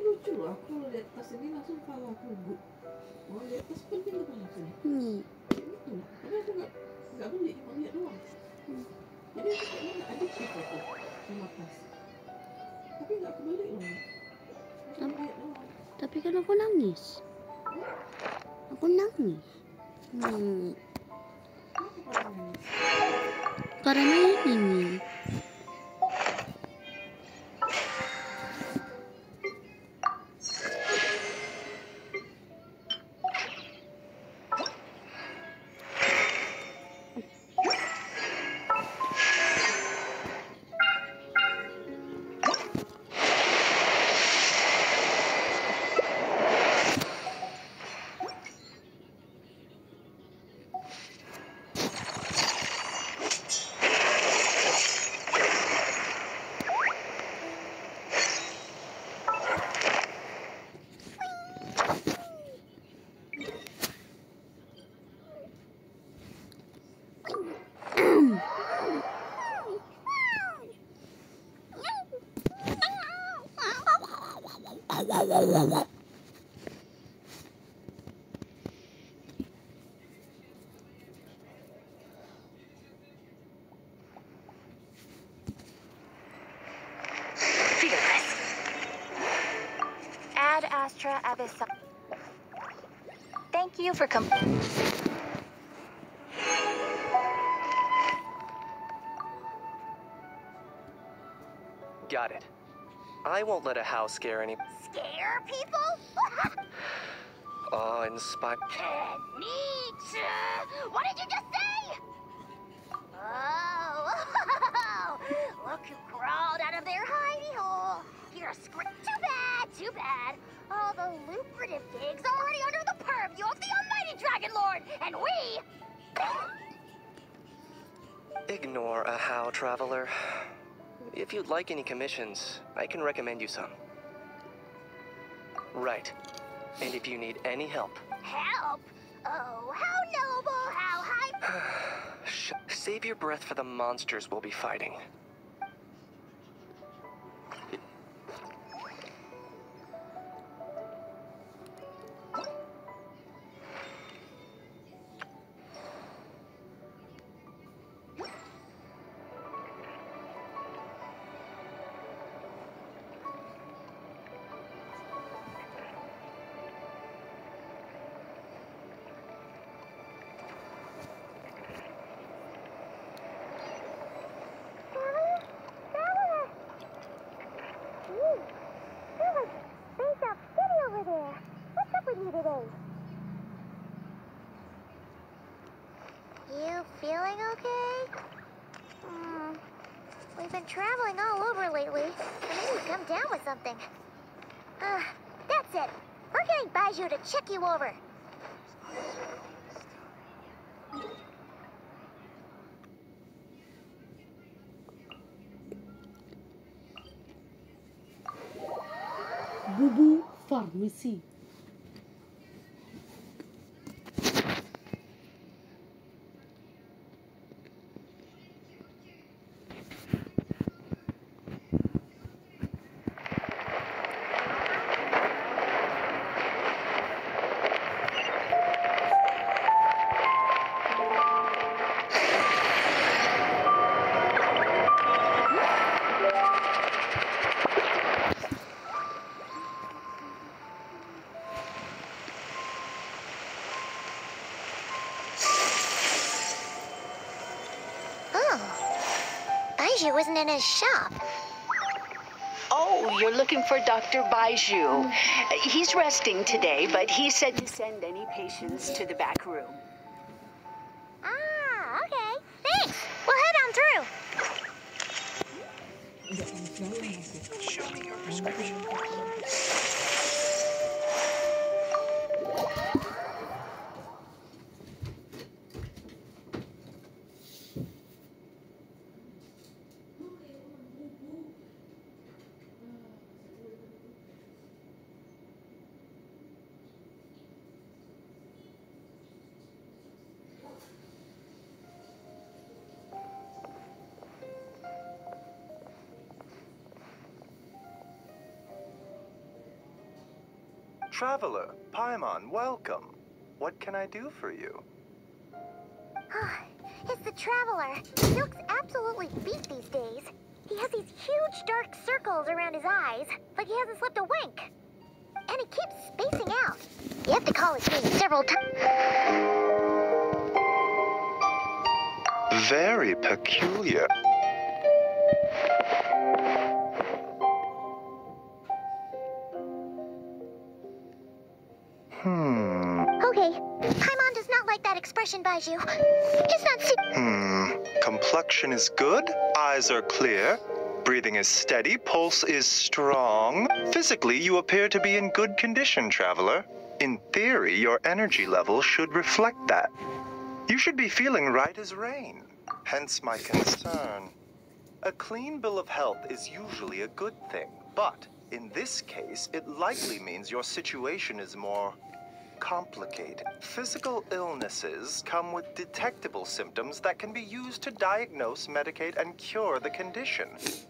Lucu loh, aku lihat tas ini langsung kepala aku mau lihat tas penting kepala aku itu lah, tapi aku nggak beli, cuma lihat doang. Jadi aku kayaknya nggak adiktif aku sama tas, tapi nggak aku beli loh, cuma lihat doang. Tapi kan aku nangis. Aku nangis. Kenapa nangis? Karena ini. Ad Astra Abyssal. Thank you for Got it. I won't let a house scare any. Scare people? Inspire. Nietzsche! What did you just say? Oh, look who crawled out of their hidey hole. You're a script. Too bad. All the lucrative gigs already under the purview of the almighty Dragon Lord, and we... Ignore a how, traveler. If you'd like any commissions, I can recommend you some. Right. And if you need any help... Help? Oh, how noble, how high... Save your breath for the monsters we'll be fighting. You feeling okay? We've been traveling all over lately. I need to come down with something. That's it. We're getting Baiju to check you over. Bubu Pharmacy. Baiju isn't in his shop. Oh, you're looking for Dr. Baiju. He's resting today, but he said to send any patients to the back room. Ah, okay. Thanks. We'll head on through. Show me your prescription. Traveler, Paimon, welcome. What can I do for you? It's the Traveler. He looks absolutely beat these days. He has these huge dark circles around his eyes, like he hasn't slept a wink. And he keeps spacing out. You have to call his name several times. Very peculiar. Okay, Paimon does not like that expression, Baiju. It's not Complexion is good, eyes are clear, breathing is steady, pulse is strong. Physically, you appear to be in good condition, Traveler. In theory, your energy level should reflect that. You should be feeling right as rain, hence my concern. A clean bill of health is usually a good thing, but in this case, it likely means your situation is more complicated. Physical illnesses come with detectable symptoms that can be used to diagnose, medicate, and cure the condition.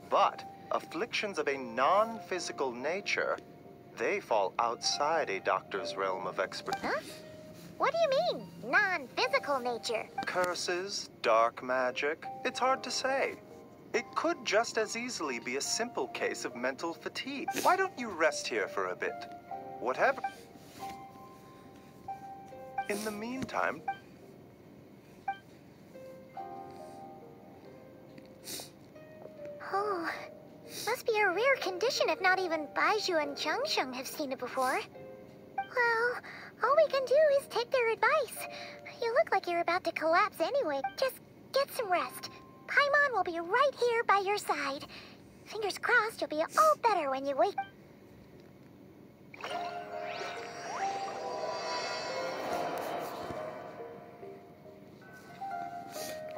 But afflictions of a non-physical nature, they fall outside a doctor's realm of expertise. Huh? What do you mean, non-physical nature? Curses, dark magic, it's hard to say. It could just as easily be a simple case of mental fatigue. Why don't you rest here for a bit? Whatever. In the meantime... Oh, must be a rare condition if not even Baiju and Changsheng have seen it before. Well, all we can do is take their advice. You look like you're about to collapse anyway. Just get some rest. Paimon will be right here by your side. Fingers crossed you'll be all better when you wake.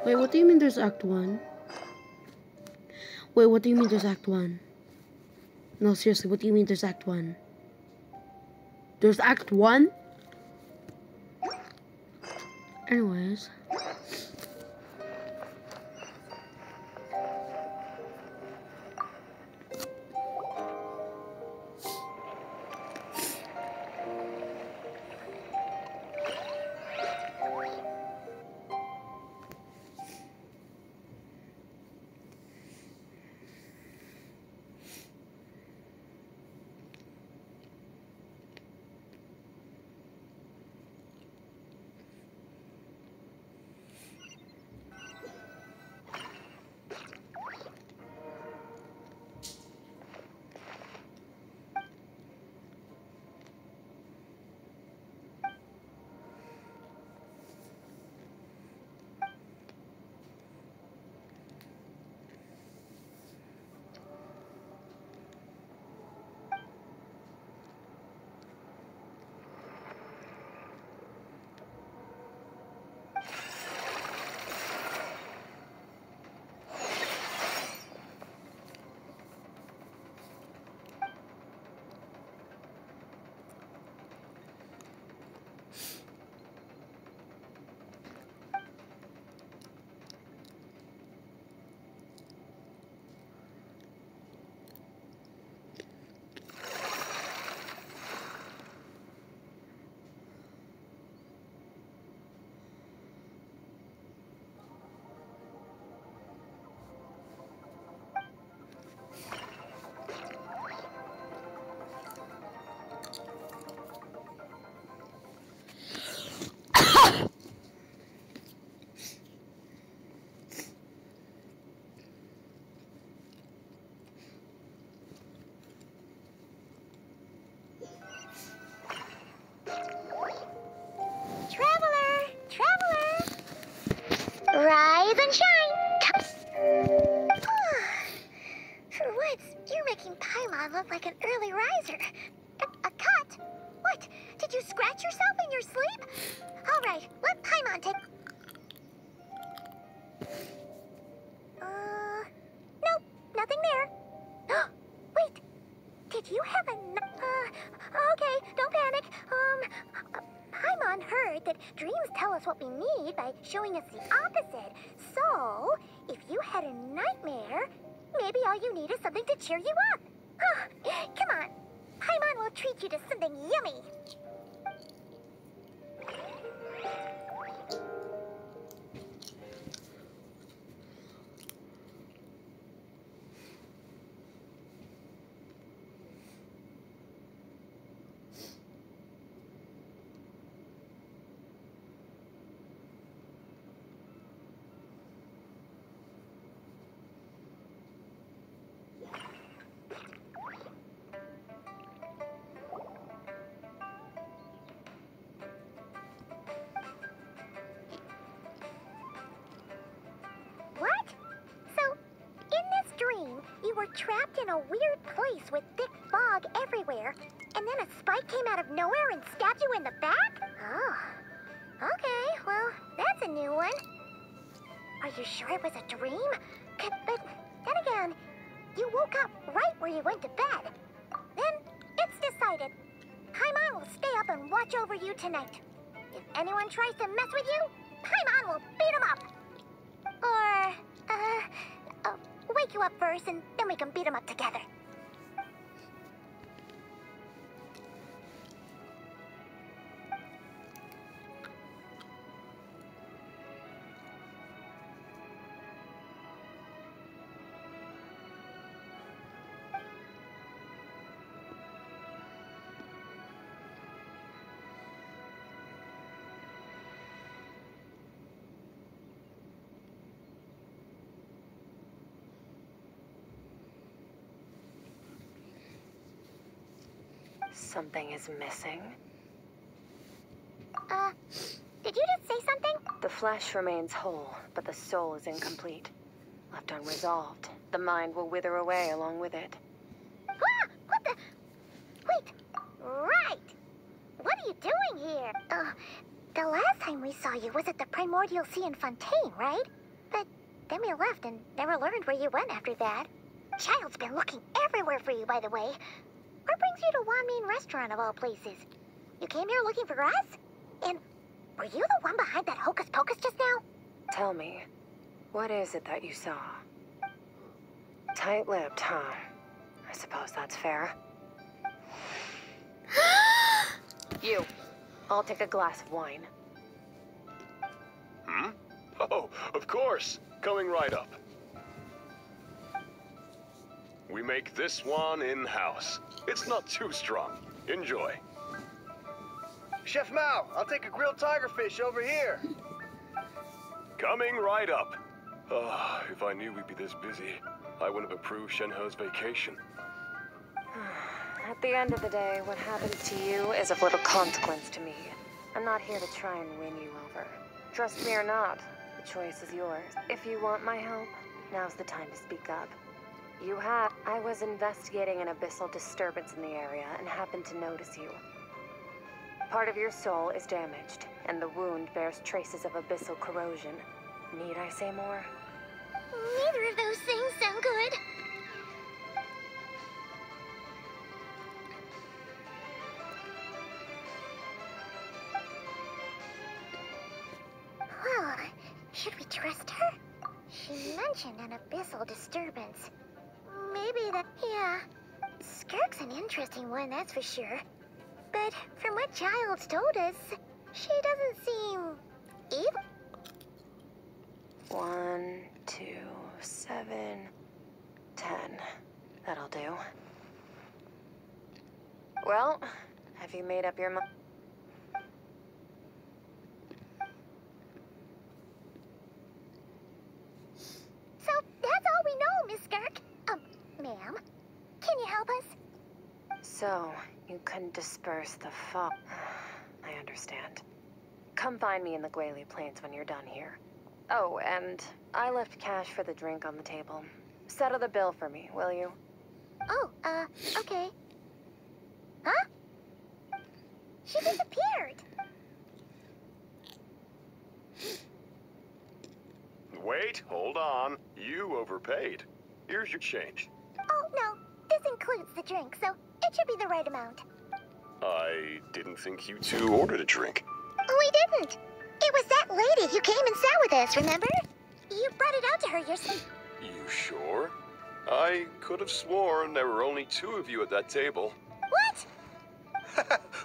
Wait, what do you mean there's Act 1? Wait, what do you mean there's Act 1? No, seriously, what do you mean there's Act 1? There's Act 1? Anyways. You're making Paimon look like an early riser. A cut? What? Did you scratch yourself in your sleep? All right, let Paimon take... Nope, nothing there. Wait, did you have a... Okay, don't panic. Paimon heard that dreams tell us what we need by showing us the opposite. So, if you had a nightmare, maybe all you need is something to cheer you up. Come on, Paimon will treat you to something yummy. What? So, in this dream, you were trapped in a weird place with thick fog everywhere, and then a spike came out of nowhere and stabbed you in the back? Oh. Okay, well, that's a new one. Are you sure it was a dream? But then again, you woke up right where you went to bed. Then, it's decided. Paimon will stay up and watch over you tonight. If anyone tries to mess with you, Paimon will beat him up. Or, wake you up first, and then we can beat him up together. Something is missing. Did you just say something? The flesh remains whole, but the soul is incomplete. Left unresolved, the mind will wither away along with it. Ah! What the... Wait. Right. What are you doing here? The last time we saw you was at the Primordial Sea in Fontaine, right? But then we left and never learned where you went after that. Child's been looking everywhere for you, by the way. What brings you to Wanmin Restaurant of all places? You came here looking for us? And were you the one behind that hocus pocus just now? Tell me, what is it that you saw? Tight-lipped, huh? I suppose that's fair. You, I'll take a glass of wine. Hmm? Oh, of course. Coming right up. We make this one in-house. It's not too strong. Enjoy. Chef Mao, I'll take a grilled tigerfish over here. Coming right up. If I knew we'd be this busy, I wouldn't have approved Shenhe's vacation. At the end of the day, what happens to you is of little consequence to me. I'm not here to try and win you over. Trust me or not, the choice is yours. If you want my help, now's the time to speak up. I was investigating an abyssal disturbance in the area and happened to notice you. Part of your soul is damaged, and the wound bears traces of abyssal corrosion. Need I say more? Neither of those things sound good. Well, should we trust her? She mentioned an abyssal disturbance. Maybe that... Yeah. Skirk's an interesting one, that's for sure. But from what Childs told us, she doesn't seem... evil. 1, 2, 7, 10. That'll do. Well, have you made up your mind? So, that's all we know, Miss Skirk. Ma'am, can you help us? So, you can disperse the fog. I understand. Come find me in the Gwali Plains when you're done here. Oh, and I left cash for the drink on the table. Settle the bill for me, will you? Oh, okay. Huh? She disappeared. Wait, hold on. You overpaid. Here's your change. Oh, no. This includes the drink, so it should be the right amount. I didn't think you two ordered a drink. We didn't. It was that lady who came and sat with us, remember? You brought it out to her yourself. You sure? I could have sworn there were only 2 of you at that table. What?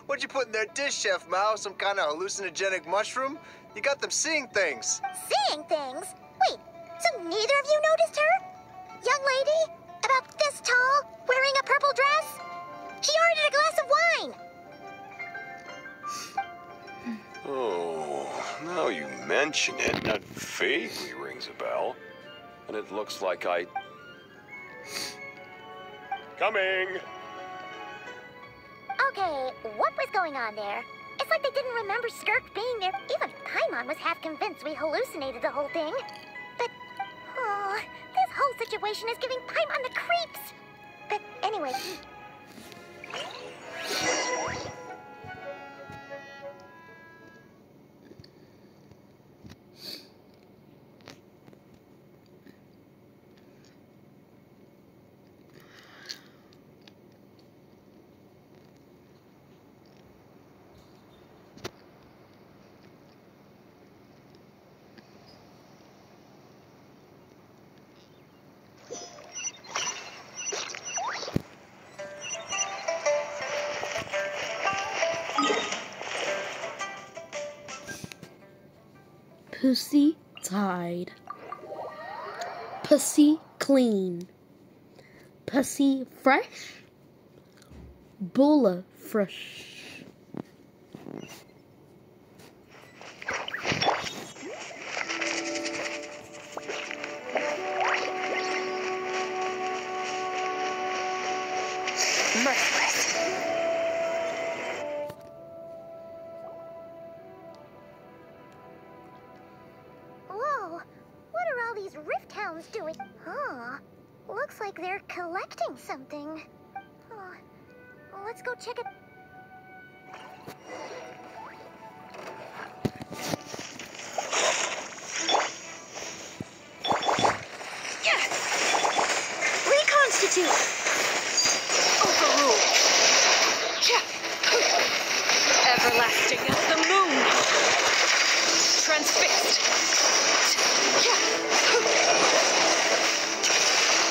What'd you put in their dish, Chef Mao? Some kind of hallucinogenic mushroom? You got them seeing things. Seeing things? Wait, so neither of you noticed her? Young lady? About this tall, wearing a purple dress? She ordered a glass of wine. Oh, now you mention it, that vaguely rings a bell. And it looks like I... Coming! Okay, what was going on there? It's like they didn't remember Skirk being there. Even Paimon was half convinced we hallucinated the whole thing. But, oh, this whole situation is giving Paimon the creeps. But anyway... Pussy tied. Pussy clean. Pussy fresh. Bulla fresh. Merciless. Whoa, what are all these rift hounds doing? Huh, looks like they're collecting something. Oh, let's go check it. Reconstitute! Overruled. Everlasting as the moon. Transfixed.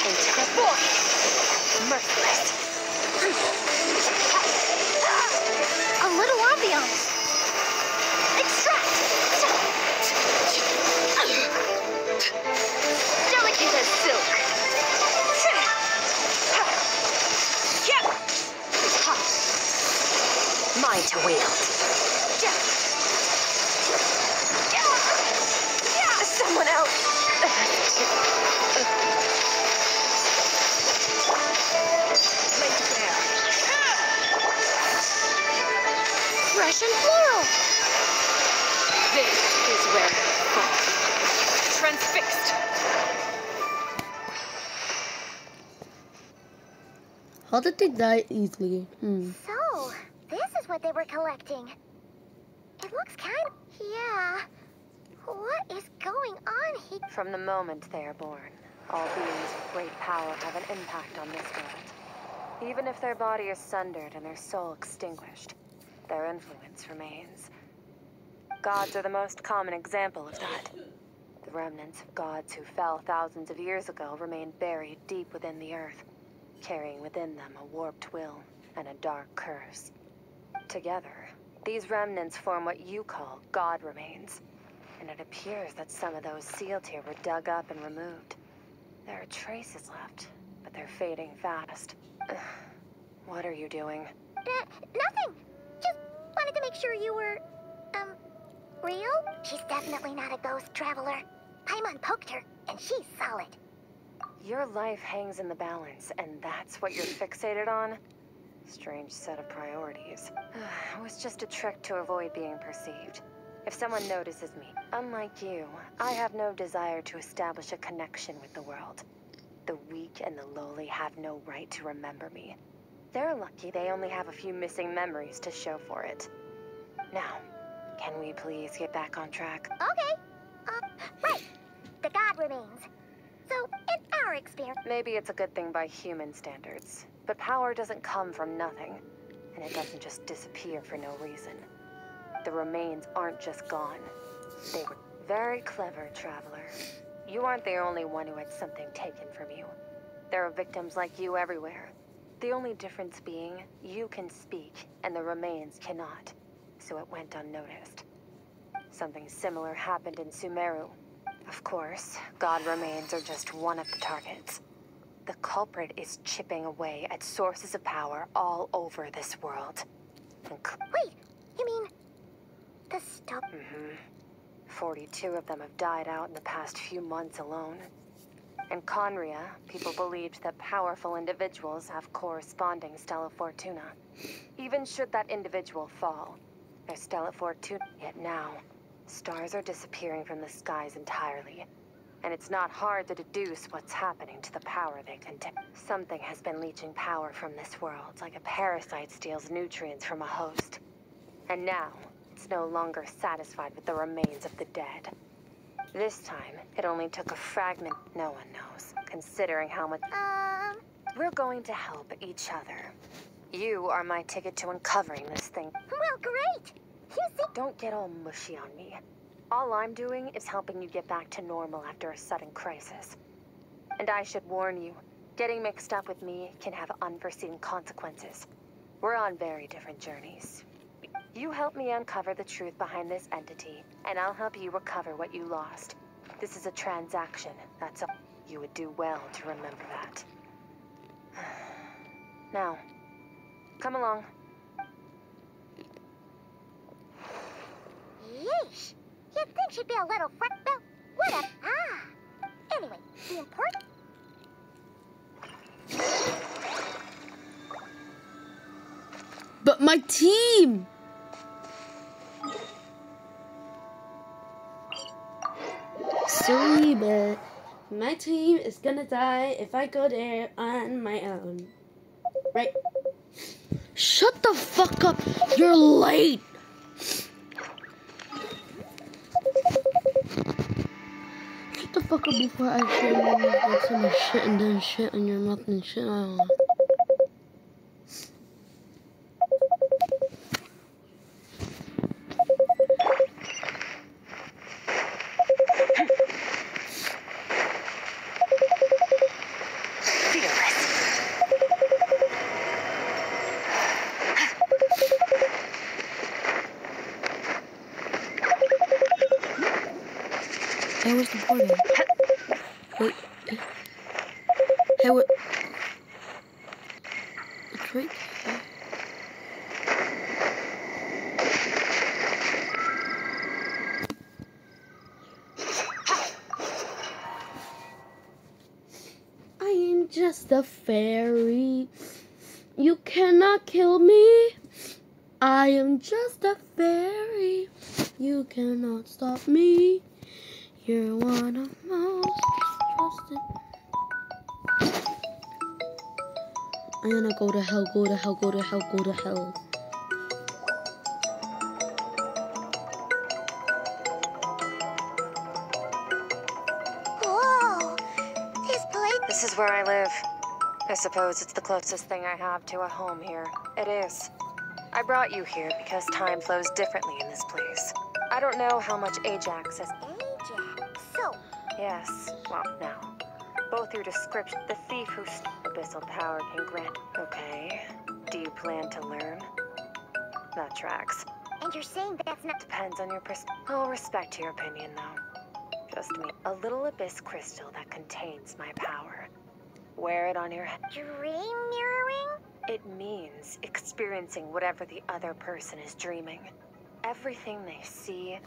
Into the void. Merciless. A little ambiance. Extract! Delicate as silk. Mine to wield. Someone else. Laid bare. Fresh and floral. This is where I fall. Transfixed. How did they die easily? So, this is what they were collecting. It looks kind of... Yeah. What is going on here? From the moment they are born, all beings with great power have an impact on this world. Even if their body is sundered and their soul extinguished, their influence remains. Gods are the most common example of that. The remnants of gods who fell thousands of years ago remain buried deep within the earth, carrying within them a warped will and a dark curse. Together, these remnants form what you call god remains. And it appears that some of those sealed here were dug up and removed. There are traces left, but they're fading fast. What are you doing? Nothing. Just wanted to make sure you were, real? She's definitely not a ghost traveler. Paimon poked her, and she's solid. Your life hangs in the balance, and that's what you're fixated on? Strange set of priorities. It was just a trick to avoid being perceived. If someone notices me, unlike you, I have no desire to establish a connection with the world. The weak and the lowly have no right to remember me. They're lucky they only have a few missing memories to show for it. Now, can we please get back on track? Okay. Right. The god remains. So, in our experience... Maybe it's a good thing by human standards, but power doesn't come from nothing, and it doesn't just disappear for no reason. The remains aren't just gone. They were very clever, Traveler. You aren't the only one who had something taken from you. There are victims like you everywhere. The only difference being, you can speak, and the remains cannot. So it went unnoticed. Something similar happened in Sumeru. Of course, god remains are just one of the targets. The culprit is chipping away at sources of power all over this world. Wait, you mean... the stuff? 42 of them have died out in the past few months alone. In Conria, people believed that powerful individuals have corresponding Stella Fortuna. Even should that individual fall, their Stella Fortuna... Yet now, stars are disappearing from the skies entirely. And it's not hard to deduce what's happening to the power they contain. Something has been leeching power from this world, like a parasite steals nutrients from a host. And now, it's no longer satisfied with the remains of the dead. This time, it only took a fragment. No one knows, considering how much... We're going to help each other. You are my ticket to uncovering this thing. Well, great! You see... Don't get all mushy on me. All I'm doing is helping you get back to normal after a sudden crisis. And I should warn you, getting mixed up with me can have unforeseen consequences. We're on very different journeys. You help me uncover the truth behind this entity, and I'll help you recover what you lost. This is a transaction, that's all. You would do well to remember that. Now, come along. Yeesh! You'd think she'd be a little well, whatever. Anyway, the important... But my team! Sorry, but my team is gonna die if I go there on my own. Right? Shut the fuck up! You're late! Shut the fuck up before I shit in your mouth like so much shit and then shit in your mouth and shit. I don't know. Hey, where's the portal? Wait. Hey, what? It's right there. I am just a fairy. You cannot kill me. I am just a fairy. You cannot stop me. You're one of most trusted. I'm gonna go to hell, go to hell, go to hell, go to hell. Whoa! This place... This is where I live. I suppose it's the closest thing I have to a home here. It is. I brought you here because time flows differently in this place. I don't know how much Ajax has... So... Yes, well, now. Both your description, the thief whose abyssal power can grant... Okay. Do you plan to learn? That tracks. And you're saying that's not... Depends on your I'll respect your opinion, though. Just me. A little abyss crystal that contains my power. Wear it on your head. Dream mirroring? It means experiencing whatever the other person is dreaming. Everything they see,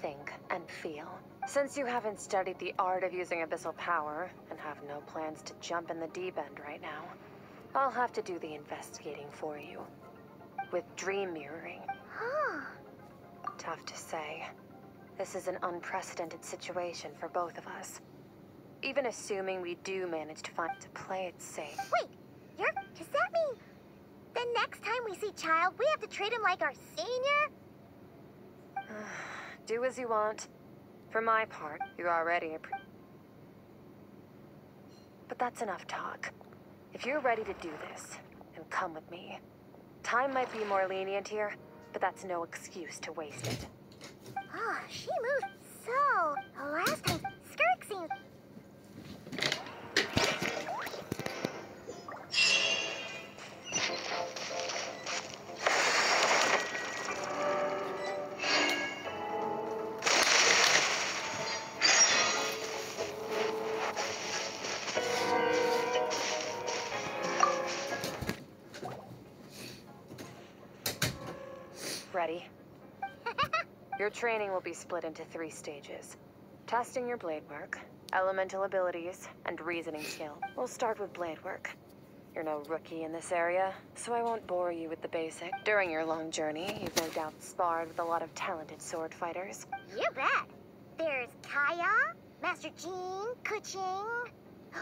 think, and feel. Since you haven't studied the art of using abyssal power, and have no plans to jump in the deep end right now, I'll have to do the investigating for you. With dream mirroring. Huh. Tough to say. This is an unprecedented situation for both of us. Even assuming we do manage to play it safe. Wait, does that mean the next time we see Child, we have to treat him like our senior? Do as you want. For my part, you're already a But that's enough talk. If you're ready to do this, then come with me. Time might be more lenient here, but that's no excuse to waste it. Oh, she moved so. The last time, Skirk seemed... Ready? Your training will be split into 3 stages. Testing your blade work, elemental abilities, and reasoning skill. We'll start with blade work. You're no rookie in this area, so I won't bore you with the basics. During your long journey, you've no doubt sparred with a lot of talented sword fighters. You bet. There's Kaya, Master Jean, Kuching.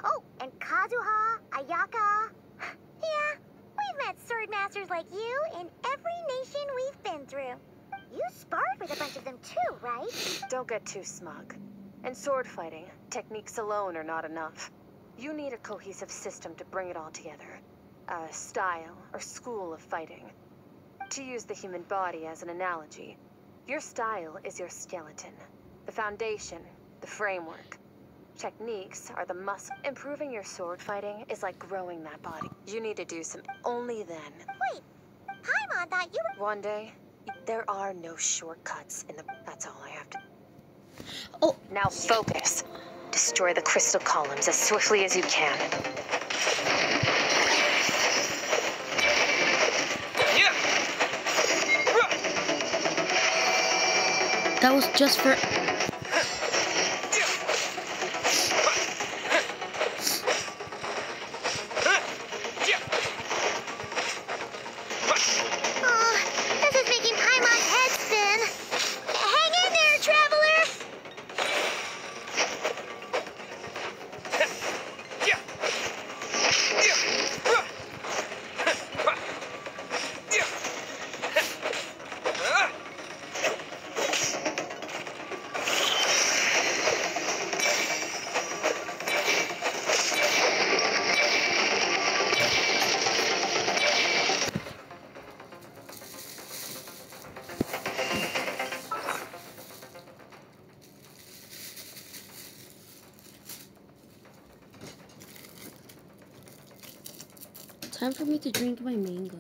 Oh, and Kazuha, Ayaka. Yeah, we've met sword masters like you in every nation we've been through. You sparred with a bunch of them too, right? Don't get too smug. In sword fighting, techniques alone are not enough. You need a cohesive system to bring it all together. A style or school of fighting. To use the human body as an analogy, your style is your skeleton. The foundation, the framework. Techniques are the muscle. Improving your sword fighting is like growing that body. You need to do some only then. Wait, Paimon thought you were... One day, there are no shortcuts in the... That's all I have to... Oh. Now focus. Destroy the crystal columns as swiftly as you can. That was just for... This is making Paimon's head spin. Hang in there, traveler! Time for me to drink my mango.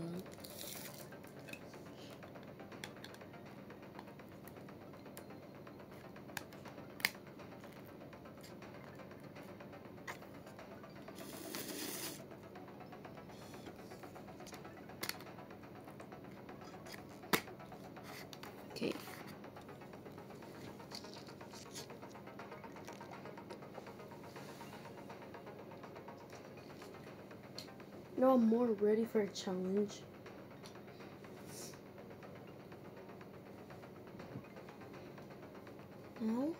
Okay. No, I'm more ready for a challenge. No?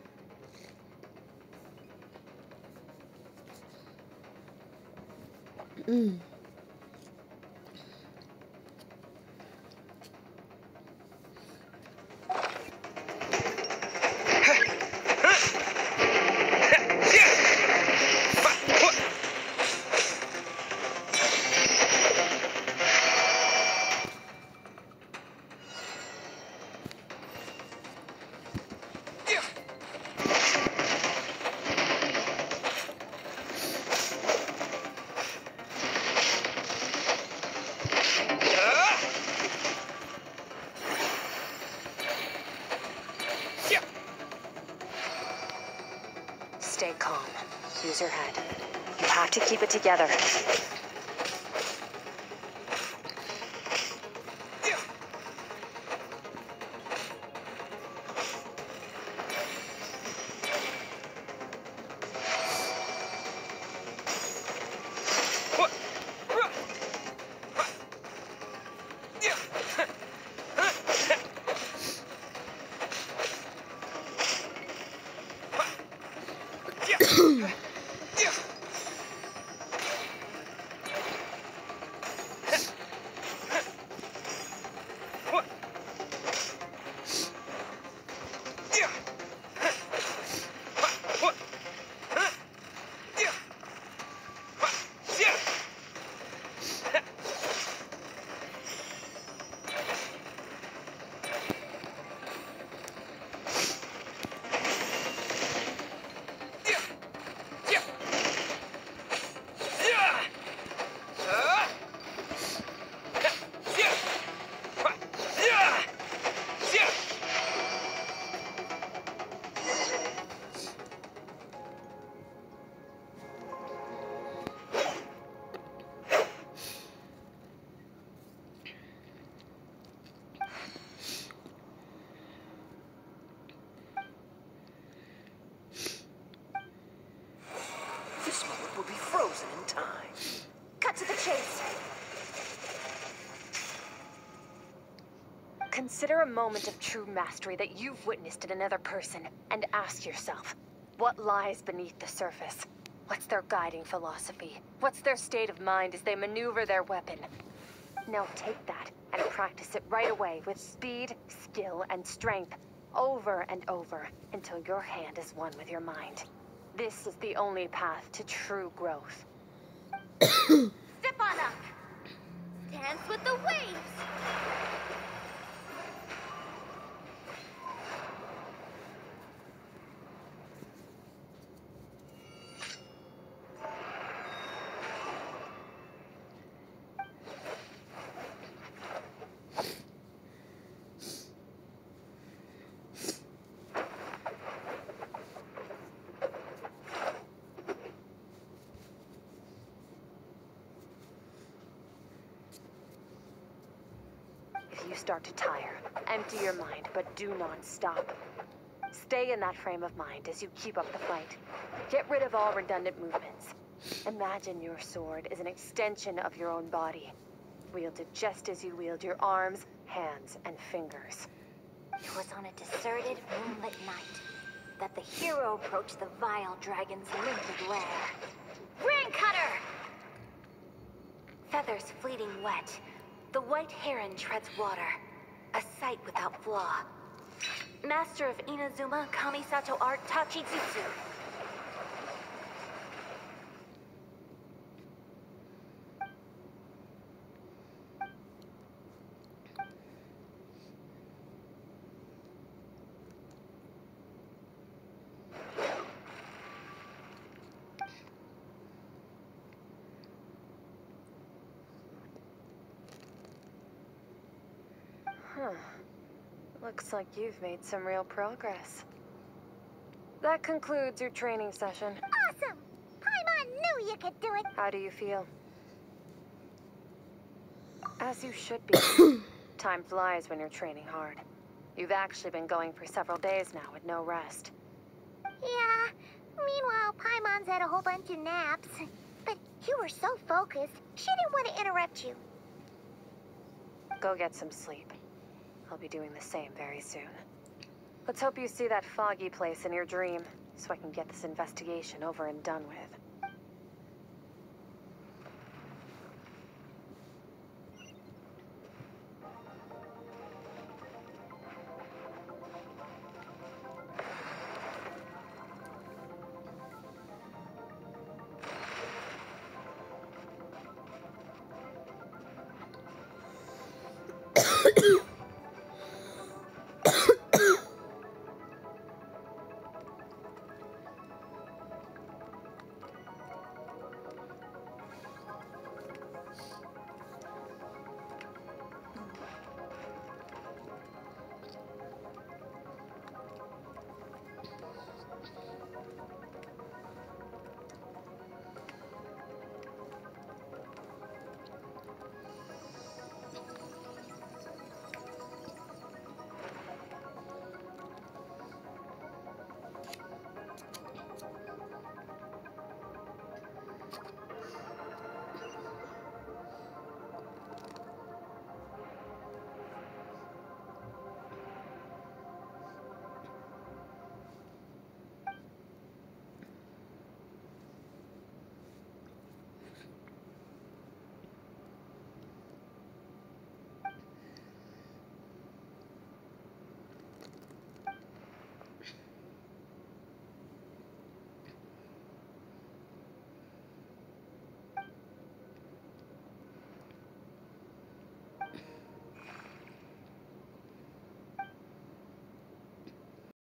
Stay calm. Use your head. You have to keep it together. this! Consider a moment of true mastery that you've witnessed in another person, and ask yourself, what lies beneath the surface? What's their guiding philosophy? What's their state of mind as they maneuver their weapon? Now take that and practice it right away with speed, skill, and strength, over and over, until your hand is one with your mind. This is the only path to true growth. Step on up! Dance with the waves! If you start to tire, empty your mind, but do not stop. Stay in that frame of mind as you keep up the fight. Get rid of all redundant movements. Imagine your sword is an extension of your own body. Wield it just as you wield your arms, hands, and fingers. It was on a deserted, moonlit night that the hero approached the vile dragon's limpid lair. Ring cutter! Feathers fleeting wet, the white heron treads water, a sight without flaw. Master of Inazuma Kamisato art Tachijutsu. Huh. Looks like you've made some real progress. That concludes your training session. Awesome! Paimon knew you could do it! How do you feel? As you should be. Time flies when you're training hard. You've actually been going for several days now with no rest. Yeah. Meanwhile, Paimon's had a whole bunch of naps. But you were so focused, she didn't want to interrupt you. Go get some sleep. I'll be doing the same very soon. Let's hope you see that foggy place in your dream, so I can get this investigation over and done with.